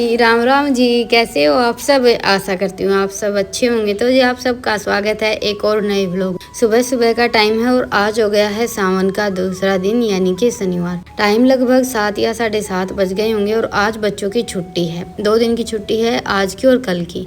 जी, राम राम जी, कैसे हो आप सब। आशा करती हूँ आप सब अच्छे होंगे। तो जी आप सबका स्वागत है एक और नए व्लॉग। सुबह सुबह का टाइम है और आज हो गया है सावन का दूसरा दिन यानी कि शनिवार। टाइम लगभग 7 या 7:30 बज गए होंगे और आज बच्चों की छुट्टी है। 2 दिन की छुट्टी है, आज की और कल की।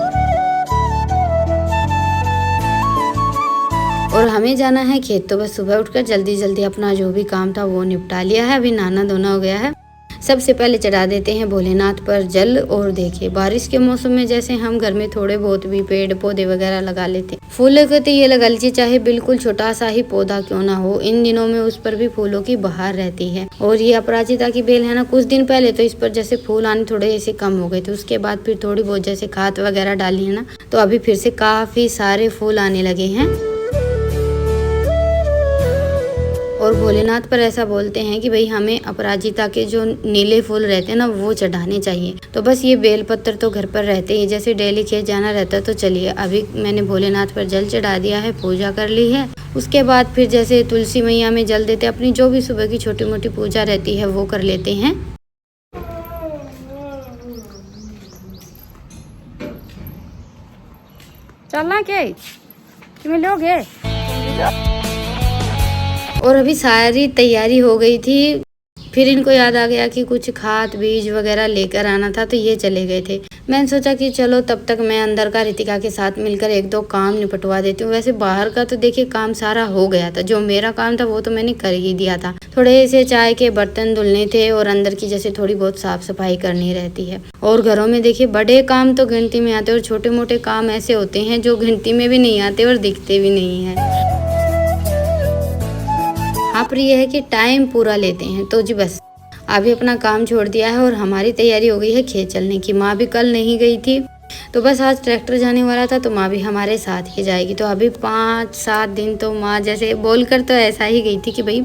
और हमें जाना है खेत, तो बस सुबह उठकर जल्दी जल्दी अपना जो भी काम था वो निपटा लिया है। अभी नहाना धोना हो गया है। सबसे पहले चढ़ा देते हैं भोलेनाथ पर जल। और देखिए बारिश के मौसम में जैसे हम घर में थोड़े बहुत भी पेड़ पौधे वगैरह लगा लेते हैं, फूलों के तो ये लगा लीजिए, चाहे बिल्कुल छोटा सा ही पौधा क्यों ना हो, इन दिनों में उस पर भी फूलों की बहार रहती है। और ये अपराजिता की बेल है ना, कुछ दिन पहले तो इस पर जैसे फूल आने थोड़े ऐसे कम हो गए थे, उसके बाद फिर थोड़ी बहुत जैसे खाद वगैरह डाली है ना, तो अभी फिर से काफी सारे फूल आने लगे हैं। और भोलेनाथ पर ऐसा बोलते हैं कि भाई हमें अपराजिता के जो नीले फूल रहते हैं ना वो चढ़ाने चाहिए। तो बस ये बेलपत्र तो घर पर रहते ही, जैसे डेली खेत जाना रहता है। तो चलिए अभी मैंने भोलेनाथ पर जल चढ़ा दिया है, पूजा कर ली है। उसके बाद फिर जैसे तुलसी मैया में जल देते, अपनी जो भी सुबह की छोटी मोटी पूजा रहती है वो कर लेते हैं। चलना क्या तुम्हें लोग है। और अभी सारी तैयारी हो गई थी, फिर इनको याद आ गया कि कुछ खाद बीज वगैरह लेकर आना था, तो ये चले गए थे। मैंने सोचा कि चलो तब तक मैं अंदर का रितिका के साथ मिलकर 1-2 काम निपटवा देती हूँ। वैसे बाहर का तो देखिए काम सारा हो गया था, जो मेरा काम था वो तो मैंने कर ही दिया था। थोड़े से चाय के बर्तन धुलने थे और अंदर की जैसे थोड़ी बहुत साफ सफाई करनी रहती है। और घरों में देखिए बड़े काम तो गिनती में आते हैं और छोटे मोटे काम ऐसे होते हैं जो गिनती में भी नहीं आते और दिखते भी नहीं है। हाँ, पर यह है कि टाइम पूरा लेते हैं। तो जी बस अभी अपना काम छोड़ दिया है और हमारी तैयारी हो गई है खेत चलने की। माँ भी कल नहीं गई थी, तो बस आज ट्रैक्टर जाने वाला था, तो माँ भी हमारे साथ ही जाएगी। तो अभी 5-7 दिन तो माँ जैसे बोलकर तो ऐसा ही गई थी कि भाई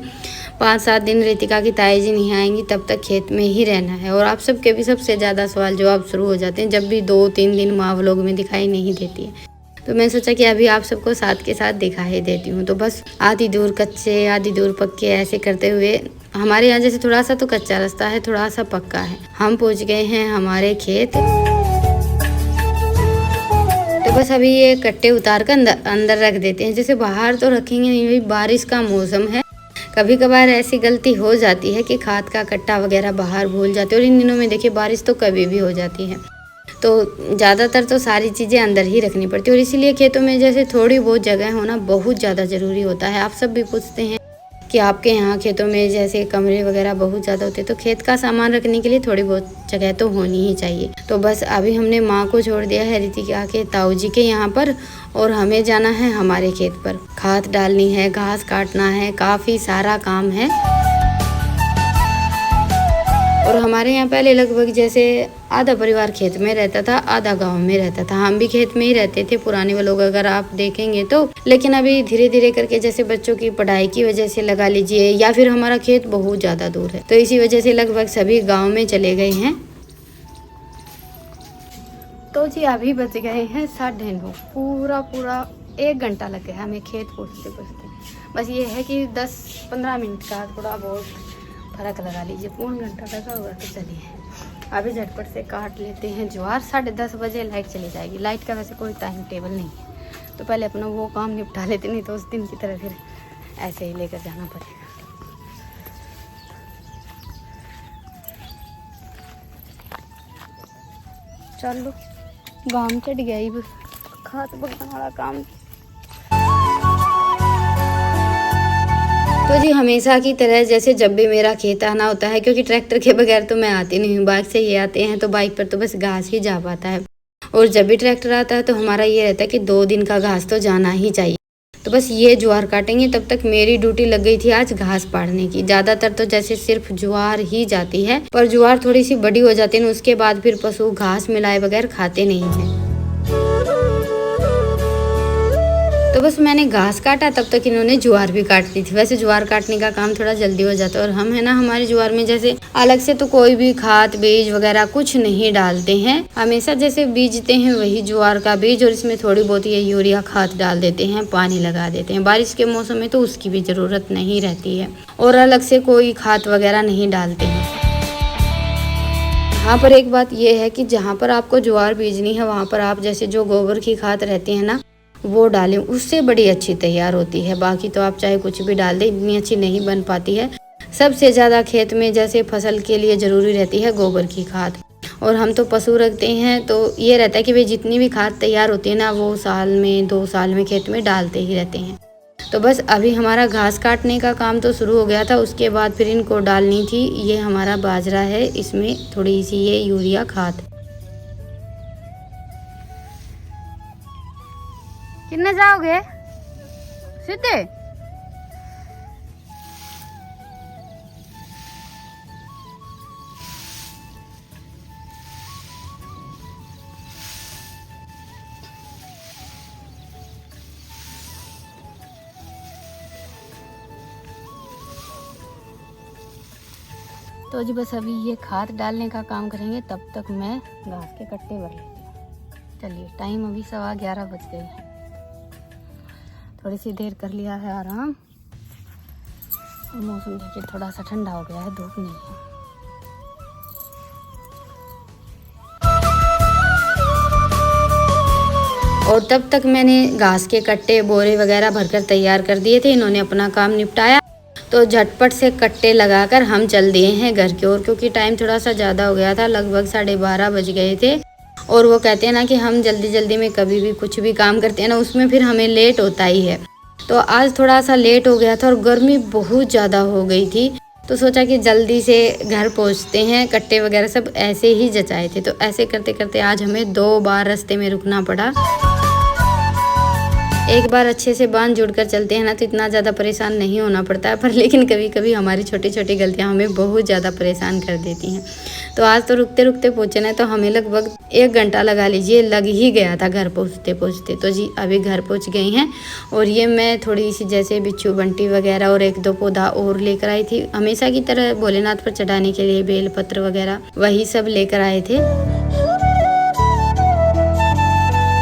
5-7 दिन रितिका की ताई जी नहीं आएंगी, तब तक खेत में ही रहना है। और आप सबके भी सबसे ज़्यादा सवाल जवाब शुरू हो जाते हैं जब भी 2-3 दिन माँ व्लॉग में दिखाई नहीं देती है। तो मैं सोचा कि अभी आप सबको साथ के साथ दिखा ही देती हूँ। तो बस आधी दूर कच्चे आधी दूर पक्के ऐसे करते हुए, हमारे यहाँ जैसे थोड़ा सा तो कच्चा रास्ता है, थोड़ा सा पक्का है। हम पहुँच गए हैं हमारे खेत। तो बस अभी ये कट्टे उतार कर अंदर रख देते हैं। जैसे बाहर तो रखेंगे नहीं, भाई बारिश का मौसम है, कभी कभार ऐसी गलती हो जाती है कि खाद का कट्टा वगैरह बाहर भूल जाते हैं। और इन दिनों में देखिए बारिश तो कभी भी हो जाती है, तो ज़्यादातर तो सारी चीज़ें अंदर ही रखनी पड़ती है। और इसीलिए खेतों में जैसे थोड़ी बहुत जगह होना बहुत ज़्यादा ज़रूरी होता है। आप सब भी पूछते हैं कि आपके यहाँ खेतों में जैसे कमरे वगैरह बहुत ज़्यादा होते हैं, तो खेत का सामान रखने के लिए थोड़ी बहुत जगह तो होनी ही चाहिए। तो बस अभी हमने माँ को छोड़ दिया है रितिका के ताऊ जी के यहाँ पर, और हमें जाना है हमारे खेत पर। खाद डालनी है, घास काटना है, काफ़ी सारा काम है। और हमारे यहाँ पहले लगभग जैसे आधा परिवार खेत में रहता था, आधा गांव में रहता था। हम भी खेत में ही रहते थे, पुराने वाले लोग अगर आप देखेंगे तो। लेकिन अभी धीरे धीरे करके जैसे बच्चों की पढ़ाई की वजह से लगा लीजिए, या फिर हमारा खेत बहुत ज्यादा दूर है, तो इसी वजह से लगभग सभी गाँव में चले गए हैं। तो जी अभी बज गए हैं 9:30, पूरा 1 घंटा लग गया हमें खेत पहुँचते पहुँचते। बस ये है कि 10-15 मिनट का थोड़ा बहुत फर्क लगा लीजिए, 1 घंटा लगा होगा। तो चलिए अभी झटपट से काट लेते हैं ज्वार। 10:30 बजे लाइट चली जाएगी। लाइट का वैसे कोई टाइम टेबल नहीं है, तो पहले अपना वो काम निपटा लेते, नहीं तो उस दिन की तरह फिर ऐसे ही लेकर जाना पड़ेगा। चलो गाँव चढ़ गया ही, बस खाद बगाने वाला काम। तो जी हमेशा की तरह जैसे जब भी मेरा खेत आना होता है, क्योंकि ट्रैक्टर के बगैर तो मैं आती नहीं हूँ, बाइक से ये आते हैं, तो बाइक पर तो बस घास ही जा पाता है। और जब भी ट्रैक्टर आता है तो हमारा ये रहता है कि 2 दिन का घास तो जाना ही चाहिए। तो बस ये ज्वार काटेंगे, तब तक मेरी ड्यूटी लग गई थी आज घास पाड़ने की। ज़्यादातर तो जैसे सिर्फ ज्वार ही जाती है, पर ज्वार थोड़ी सी बड़ी हो जाती है ना, उसके बाद फिर पशु घास मिलाए बगैर खाते नहीं हैं। तो बस मैंने घास काटा, तब तक इन्होंने ज्वार भी काट दी थी। वैसे ज्वार काटने का काम थोड़ा जल्दी हो जाता है। और हम है ना, हमारे ज्वार में जैसे अलग से तो कोई भी खाद बीज वगैरह कुछ नहीं डालते हैं। हमेशा जैसे बीजते हैं वही ज्वार का बीज, और इसमें थोड़ी बहुत ये यूरिया खाद डाल देते हैं, पानी लगा देते हैं। बारिश के मौसम में तो उसकी भी ज़रूरत नहीं रहती है, और अलग से कोई खाद वगैरह नहीं डालते हैं। यहाँ पर एक बात ये है कि जहाँ पर आपको ज्वार बीजनी है वहाँ पर आप जैसे जो गोबर की खाद रहती है ना वो डालें, उससे बड़ी अच्छी तैयार होती है। बाकी तो आप चाहे कुछ भी डाल दें, इतनी अच्छी नहीं बन पाती है। सबसे ज़्यादा खेत में जैसे फसल के लिए ज़रूरी रहती है गोबर की खाद, और हम तो पशु रखते हैं तो ये रहता है कि भाई जितनी भी खाद तैयार होती है ना वो साल में 2 साल में खेत में डालते ही रहते हैं। तो बस अभी हमारा घास काटने का काम तो शुरू हो गया था, उसके बाद फिर इनको डालनी थी। ये हमारा बाजरा है, इसमें थोड़ी सी ये यूरिया खाद। कितने जाओगे सीधे? तो जी बस अभी ये खाद डालने का काम करेंगे, तब तक मैं घास के कट्टे भर लेती हूँ। चलिए, टाइम अभी 11:15 बज गए हैं। थोड़ी सी देर कर लिया है आराम, और मौसम देखिए थोड़ा सा ठंडा हो गया है, धूप नहीं है। और तब तक मैंने घास के कट्टे बोरे वगैरह भरकर तैयार कर दिए थे। इन्होंने अपना काम निपटाया तो झटपट से कट्टे लगाकर हम चल दिए हैं घर की ओर, क्योंकि टाइम थोड़ा सा ज़्यादा हो गया था, लगभग 12:30 बज गए थे। और वो कहते हैं ना कि हम जल्दी जल्दी में कभी भी कुछ भी काम करते हैं ना उसमें फिर हमें लेट होता ही है। तो आज थोड़ा सा लेट हो गया था और गर्मी बहुत ज़्यादा हो गई थी, तो सोचा कि जल्दी से घर पहुंचते हैं। कट्टे वगैरह सब ऐसे ही जचाए थे, तो ऐसे करते करते आज हमें 2 बार रास्ते में रुकना पड़ा। एक बार अच्छे से बांध जुड़कर चलते हैं ना तो इतना ज़्यादा परेशान नहीं होना पड़ता है, पर लेकिन कभी कभी हमारी छोटी छोटी गलतियां हमें बहुत ज़्यादा परेशान कर देती हैं। तो आज तो रुकते रुकते पहुँचे ना, तो हमें लगभग 1 घंटा लगा लीजिए, लग ही गया था घर पहुँचते पहुँचते। तो जी अभी घर पहुँच गई हैं, और ये मैं थोड़ी सी जैसे बिच्छू बंटी वगैरह और 1-2 पौधा और लेकर आई थी। हमेशा की तरह भोलेनाथ पर चढ़ाने के लिए बेलपत्र वगैरह वही सब लेकर आए थे।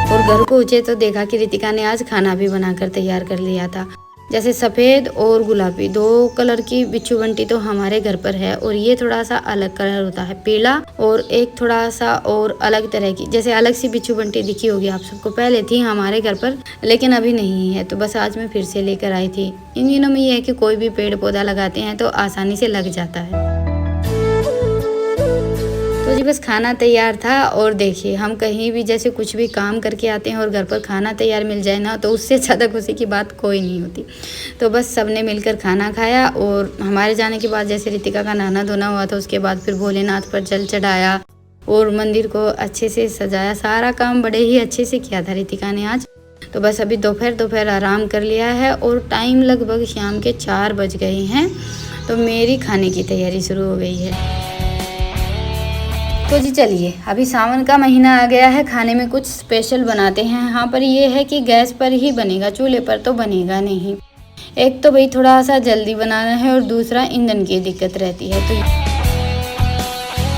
और घर पहुँचे तो देखा कि रितिका ने आज खाना भी बनाकर तैयार कर लिया था। जैसे सफ़ेद और गुलाबी 2 कलर की बिच्छू बंटी तो हमारे घर पर है, और ये थोड़ा सा अलग कलर होता है, पीला, और एक थोड़ा सा और अलग तरह की, जैसे अलग सी बिच्छू बंटी दिखी होगी आप सबको, पहले थी हमारे घर पर लेकिन अभी नहीं है। तो बस आज मैं फिर से लेकर आई थी। इन दिनों में ये है कि कोई भी पेड़ पौधा लगाते हैं तो आसानी से लग जाता है। तो जी बस खाना तैयार था, और देखिए हम कहीं भी जैसे कुछ भी काम करके आते हैं और घर पर खाना तैयार मिल जाए ना तो उससे ज़्यादा खुशी की बात कोई नहीं होती। तो बस सबने मिलकर खाना खाया, और हमारे जाने के बाद जैसे रितिका का नहाना धोना हुआ था, उसके बाद फिर भोलेनाथ पर जल चढ़ाया और मंदिर को अच्छे से सजाया। सारा काम बड़े ही अच्छे से किया था रितिका ने आज। तो बस अभी दोपहर आराम कर लिया है, और टाइम लगभग शाम के 4 बज गए हैं। तो मेरी खाने की तैयारी शुरू हो गई है। तो जी चलिए, अभी सावन का महीना आ गया है, खाने में कुछ स्पेशल बनाते हैं। यहाँ पर ये है कि गैस पर ही बनेगा, चूल्हे पर तो बनेगा नहीं। एक तो भाई थोड़ा सा जल्दी बनाना है, और दूसरा ईंधन की दिक्कत रहती है।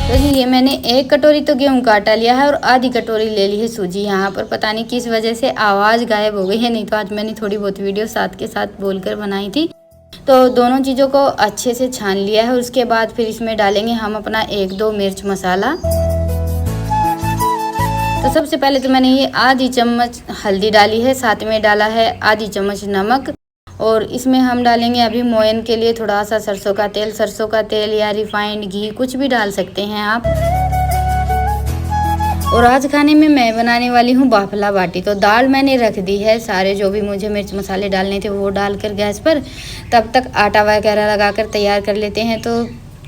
तो जी ये मैंने 1 कटोरी तो गेहूं का आटा लिया है, और आधी कटोरी ले ली है सूजी। यहाँ पर पता नहीं किस वजह से आवाज़ गायब हो गई है, नहीं तो आज मैंने थोड़ी बहुत वीडियो साथ के साथ बोलकर बनाई थी। तो दोनों चीज़ों को अच्छे से छान लिया है। उसके बाद फिर इसमें डालेंगे हम अपना 1-2 मिर्च मसाला। तो सबसे पहले तो मैंने ये आधी चम्मच हल्दी डाली है, साथ में डाला है आधी चम्मच नमक, और इसमें हम डालेंगे अभी मोयन के लिए थोड़ा सा सरसों का तेल या रिफाइंड घी, कुछ भी डाल सकते हैं आप। और आज खाने में मैं बनाने वाली हूँ बाफला बाटी। तो दाल मैंने रख दी है, सारे जो भी मुझे मिर्च मसाले डालने थे वो डालकर गैस पर। तब तक आटा वगैरह लगाकर तैयार कर लेते हैं। तो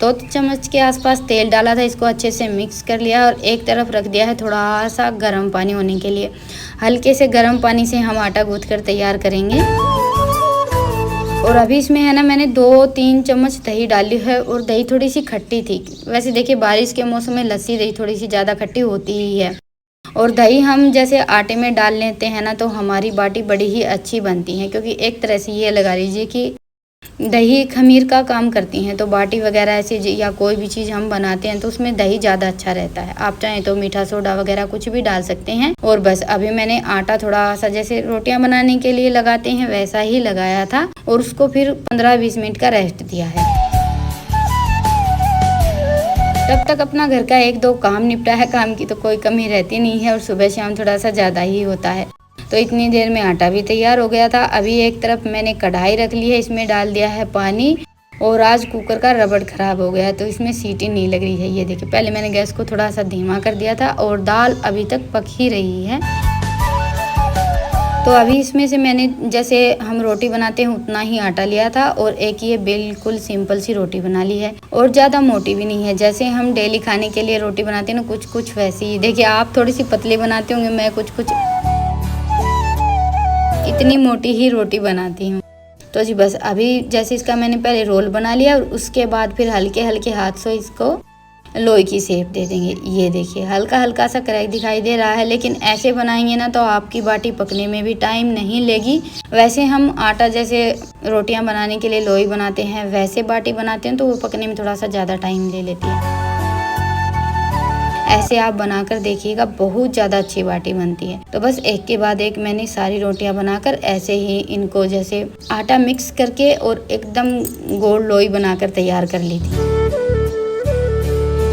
2 चम्मच के आसपास तेल डाला था, इसको अच्छे से मिक्स कर लिया, और एक तरफ रख दिया है थोड़ा सा गर्म पानी होने के लिए। हल्के से गर्म पानी से हम आटा गूँथ कर तैयार करेंगे। और अभी इसमें है ना मैंने 2-3 चम्मच दही डाली है, और दही थोड़ी सी खट्टी थी। वैसे देखिए बारिश के मौसम में लस्सी दही थोड़ी सी ज़्यादा खट्टी होती ही है, और दही हम जैसे आटे में डाल लेते हैं ना तो हमारी बाटी बड़ी ही अच्छी बनती है, क्योंकि एक तरह से ये लगा लीजिए कि दही खमीर का काम करती हैं। तो बाटी वगैरह ऐसे या कोई भी चीज़ हम बनाते हैं तो उसमें दही ज़्यादा अच्छा रहता है। आप चाहें तो मीठा सोडा वगैरह कुछ भी डाल सकते हैं। और बस अभी मैंने आटा थोड़ा सा जैसे रोटियां बनाने के लिए लगाते हैं वैसा ही लगाया था, और उसको फिर 15-20 मिनट का रेस्ट दिया है। तब तक अपना घर का 1-2 काम निपटा है, काम की तो कोई कमी रहती नहीं है और सुबह शाम थोड़ा सा ज़्यादा ही होता है। तो इतनी देर में आटा भी तैयार हो गया था। अभी एक तरफ मैंने कढ़ाई रख ली है, इसमें डाल दिया है पानी और आज कुकर का रबड़ ख़राब हो गया है तो इसमें सीटी नहीं लग रही है। ये देखिए, पहले मैंने गैस को थोड़ा सा धीमा कर दिया था और दाल अभी तक पक ही रही है। तो अभी इसमें से मैंने जैसे हम रोटी बनाते हैं उतना ही आटा लिया था और एक ये बिल्कुल सिंपल सी रोटी बना ली है और ज़्यादा मोटी भी नहीं है। जैसे हम डेली खाने के लिए रोटी बनाते हैं ना, कुछ कुछ वैसी ही। देखिए, आप थोड़ी सी पतली बनाते होंगे, मैं कुछ कुछ इतनी मोटी ही रोटी बनाती हूँ। तो जी बस अभी जैसे इसका मैंने पहले रोल बना लिया और उसके बाद फिर हल्के हल्के हाथ से इसको लोई की शेप दे देंगे। ये देखिए, हल्का हल्का सा क्रैक दिखाई दे रहा है, लेकिन ऐसे बनाएंगे ना तो आपकी बाटी पकने में भी टाइम नहीं लेगी। वैसे हम आटा जैसे रोटियां बनाने के लिए लोई बनाते हैं, वैसे बाटी बनाते हैं तो वो पकने में थोड़ा सा ज़्यादा टाइम ले लेती है। ऐसे आप बनाकर देखिएगा, बहुत ज़्यादा अच्छी बाटी बनती है। तो बस एक के बाद एक मैंने सारी रोटियां बनाकर ऐसे ही इनको जैसे आटा मिक्स करके और एकदम गोल लोई बनाकर तैयार कर ली थी।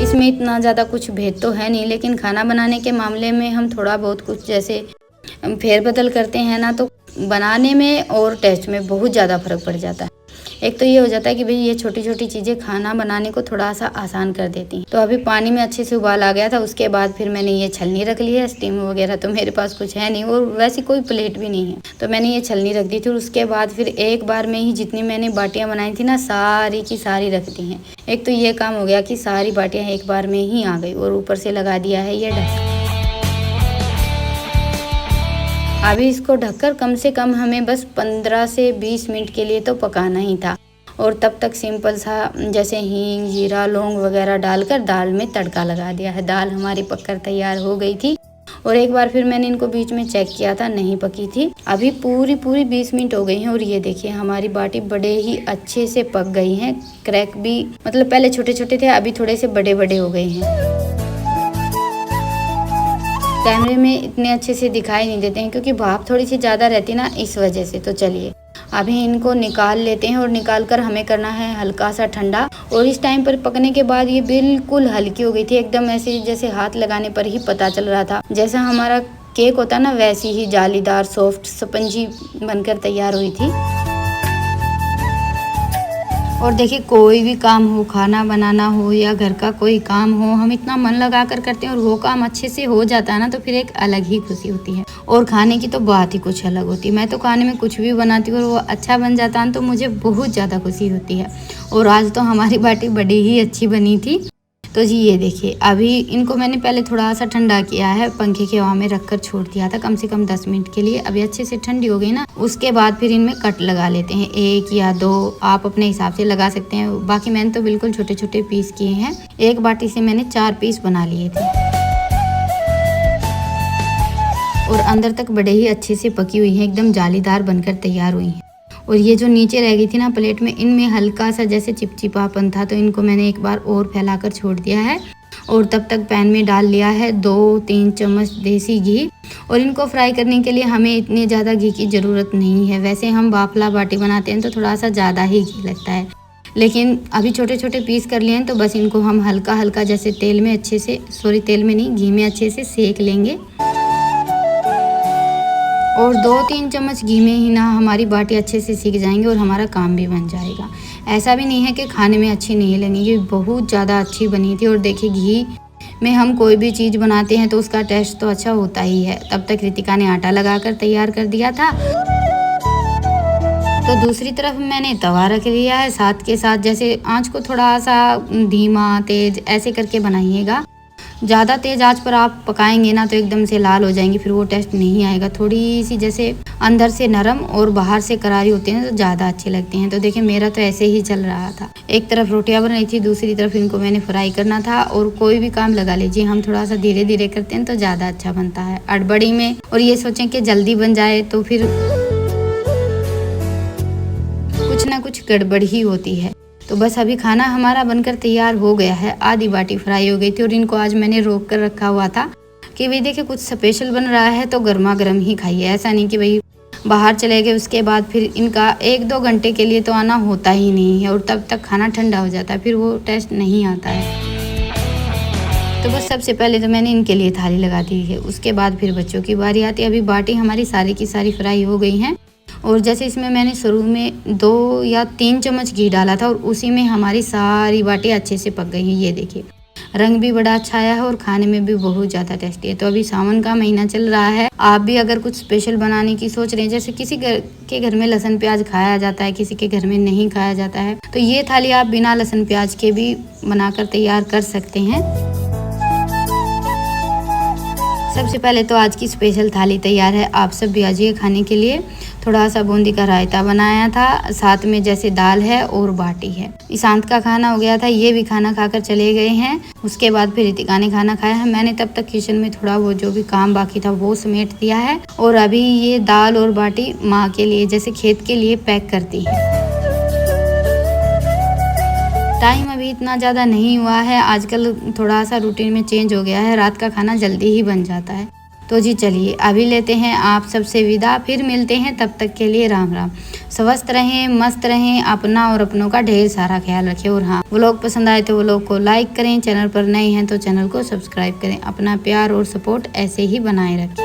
इसमें इतना ज़्यादा कुछ भेद तो है नहीं, लेकिन खाना बनाने के मामले में हम थोड़ा बहुत कुछ जैसे फेरबदल करते हैं ना, तो बनाने में और टेस्ट में बहुत ज़्यादा फर्क पड़ जाता है। एक तो ये हो जाता है कि भाई ये छोटी छोटी चीज़ें खाना बनाने को थोड़ा सा आसान कर देती हैं। तो अभी पानी में अच्छे से उबाल आ गया था, उसके बाद फिर मैंने ये छलनी रख ली है। स्टीम वगैरह तो मेरे पास कुछ है नहीं और वैसी कोई प्लेट भी नहीं है, तो मैंने ये छलनी रख दी थी। और उसके बाद फिर एक बार में ही जितनी मैंने बाटियाँ बनाई थी ना, सारी की सारी रख दी हैं। एक तो ये काम हो गया कि सारी बाटियाँ एक बार में ही आ गई और ऊपर से लगा दिया है ये ढक्कन। अभी इसको ढककर कम से कम हमें बस 15 से 20 मिनट के लिए तो पकाना ही था। और तब तक सिंपल सा जैसे हींग, जीरा, लौंग वगैरह डालकर दाल में तड़का लगा दिया है। दाल हमारी पककर तैयार हो गई थी और एक बार फिर मैंने इनको बीच में चेक किया था, नहीं पकी थी। अभी पूरी 20 मिनट हो गई हैं और ये देखिए हमारी बाटी बड़े ही अच्छे से पक गई हैं। क्रैक भी मतलब पहले छोटे छोटे थे, अभी थोड़े से बड़े बड़े हो गए हैं। कैमरे में इतने अच्छे से दिखाई नहीं देते हैं क्योंकि भाप थोड़ी सी ज़्यादा रहती है ना, इस वजह से। तो चलिए अभी इनको निकाल लेते हैं और निकाल कर हमें करना है हल्का सा ठंडा। और इस टाइम पर पकने के बाद ये बिल्कुल हल्की हो गई थी, एकदम ऐसे जैसे हाथ लगाने पर ही पता चल रहा था। जैसा हमारा केक होता ना, वैसी ही जालीदार सॉफ्ट स्पंजी बनकर तैयार हुई थी। और देखिए, कोई भी काम हो, खाना बनाना हो या घर का कोई काम हो, हम इतना मन लगा कर करते हैं और वो काम अच्छे से हो जाता है ना, तो फिर एक अलग ही खुशी होती है। और खाने की तो बात ही कुछ अलग होती है। मैं तो खाने में कुछ भी बनाती हूँ और वो अच्छा बन जाता है तो मुझे बहुत ज़्यादा खुशी होती है। और आज तो हमारी बाटी बड़ी ही अच्छी बनी थी। तो जी ये देखिए, अभी इनको मैंने पहले थोड़ा सा ठंडा किया है, पंखे की हवा में रखकर छोड़ दिया था कम से कम 10 मिनट के लिए। अभी अच्छे से ठंडी हो गई ना, उसके बाद फिर इनमें कट लगा लेते हैं, 1 या 2 आप अपने हिसाब से लगा सकते हैं। बाकी मैंने तो बिल्कुल छोटे छोटे पीस किए हैं। एक बाटी से मैंने 4 पीस बना लिए थे और अंदर तक बड़े ही अच्छे से पकी हुई है, एकदम जालीदार बनकर तैयार हुई है। और ये जो नीचे रह गई थी ना प्लेट में, इनमें हल्का सा जैसे चिपचिपापन था, तो इनको मैंने एक बार और फैलाकर छोड़ दिया है। और तब तक पैन में डाल लिया है 2-3 चम्मच देसी घी। और इनको फ्राई करने के लिए हमें इतनी ज़्यादा घी की ज़रूरत नहीं है। वैसे हम बाफला बाटी बनाते हैं तो थोड़ा सा ज़्यादा ही घी लगता है, लेकिन अभी छोटे छोटे पीस कर लिए हैं तो बस इनको हम हल्का हल्का जैसे तेल में अच्छे से, तेल में नहीं, घी में अच्छे से सेक लेंगे। और 2-3 चम्मच घी में ही ना हमारी बाटी अच्छे से सीख जाएंगे और हमारा काम भी बन जाएगा। ऐसा भी नहीं है कि खाने में अच्छी नहीं लगी, ये बहुत ज़्यादा अच्छी बनी थी। और देखिए, घी में हम कोई भी चीज़ बनाते हैं तो उसका टेस्ट तो अच्छा होता ही है। तब तक रितिका ने आटा लगाकर तैयार कर दिया था। तो दूसरी तरफ मैंने तवा रख लिया है, साथ के साथ जैसे आँच को थोड़ा सा धीमा तेज ऐसे करके बनाइएगा। ज़्यादा तेज़ आंच पर आप पकाएंगे ना तो एकदम से लाल हो जाएंगी, फिर वो टेस्ट नहीं आएगा। थोड़ी सी जैसे अंदर से नरम और बाहर से करारी होती है ना, तो ज़्यादा अच्छी लगती हैं। तो देखिए, मेरा तो ऐसे ही चल रहा था। एक तरफ रोटियां बन रही थी, दूसरी तरफ इनको मैंने फ्राई करना था। और कोई भी काम लगा लीजिए, हम थोड़ा सा धीरे धीरे करते हैं तो ज़्यादा अच्छा बनता है अड़बड़ी में। और ये सोचें कि जल्दी बन जाए तो फिर कुछ ना कुछ गड़बड़ ही होती है। तो बस अभी खाना हमारा बनकर तैयार हो गया है। आधी बाटी फ्राई हो गई थी और इनको आज मैंने रोक कर रखा हुआ था कि भाई देखिए, कुछ स्पेशल बन रहा है तो गर्मा गर्म ही खाइए। ऐसा नहीं कि भाई बाहर चले गए उसके बाद फिर इनका 1-2 घंटे के लिए तो आना होता ही नहीं है और तब तक खाना ठंडा हो जाता है, फिर वो टेस्ट नहीं आता है। तो बस सबसे पहले तो मैंने इनके लिए थाली लगा दी है, उसके बाद फिर बच्चों की बारी आती है। अभी बाटी हमारी सारी की सारी फ्राई हो गई हैं और जैसे इसमें मैंने शुरू में 2 या 3 चम्मच घी डाला था और उसी में हमारी सारी बाटी अच्छे से पक गई हैं। ये देखिए रंग भी बड़ा अच्छा आया है और खाने में भी बहुत ज़्यादा टेस्टी है। तो अभी सावन का महीना चल रहा है, आप भी अगर कुछ स्पेशल बनाने की सोच रहे हैं, जैसे किसी के घर में लहसुन प्याज खाया जाता है, किसी के घर में नहीं खाया जाता है, तो ये थाली आप बिना लहसुन प्याज के भी बनाकर तैयार कर सकते हैं। सबसे पहले तो आज की स्पेशल थाली तैयार है, आप सब भी आइए खाने के लिए। थोड़ा सा बूंदी का रायता बनाया था, साथ में जैसे दाल है और बाटी है। ईशांत का खाना हो गया था, ये भी खाना खाकर चले गए हैं। उसके बाद फिर रितिका ने खाना खाया है। मैंने तब तक किचन में थोड़ा वो जो भी काम बाकी था वो समेट दिया है और अभी ये दाल और बाटी माँ के लिए जैसे खेत के लिए पैक करती है। टाइम अभी इतना ज़्यादा नहीं हुआ है, आजकल थोड़ा सा रूटीन में चेंज हो गया है, रात का खाना जल्दी ही बन जाता है। तो जी चलिए अभी लेते हैं आप सबसे विदा, फिर मिलते हैं, तब तक के लिए राम राम। स्वस्थ रहें, मस्त रहें, अपना और अपनों का ढेर सारा ख्याल रखें। और हाँ, व्लॉग पसंद आए तो व्लॉग को लाइक करें, चैनल पर नए हैं तो चैनल को सब्सक्राइब करें। अपना प्यार और सपोर्ट ऐसे ही बनाए रखें।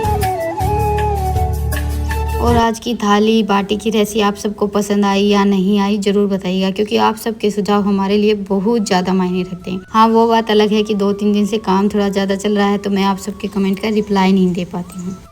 और आज की थाली बाटी की रेसिपी आप सबको पसंद आई या नहीं आई ज़रूर बताइएगा, क्योंकि आप सबके सुझाव हमारे लिए बहुत ज़्यादा मायने रखते हैं। हाँ, वो बात अलग है कि 2-3 दिन से काम थोड़ा ज़्यादा चल रहा है तो मैं आप सबके कमेंट का रिप्लाई नहीं दे पाती हूँ।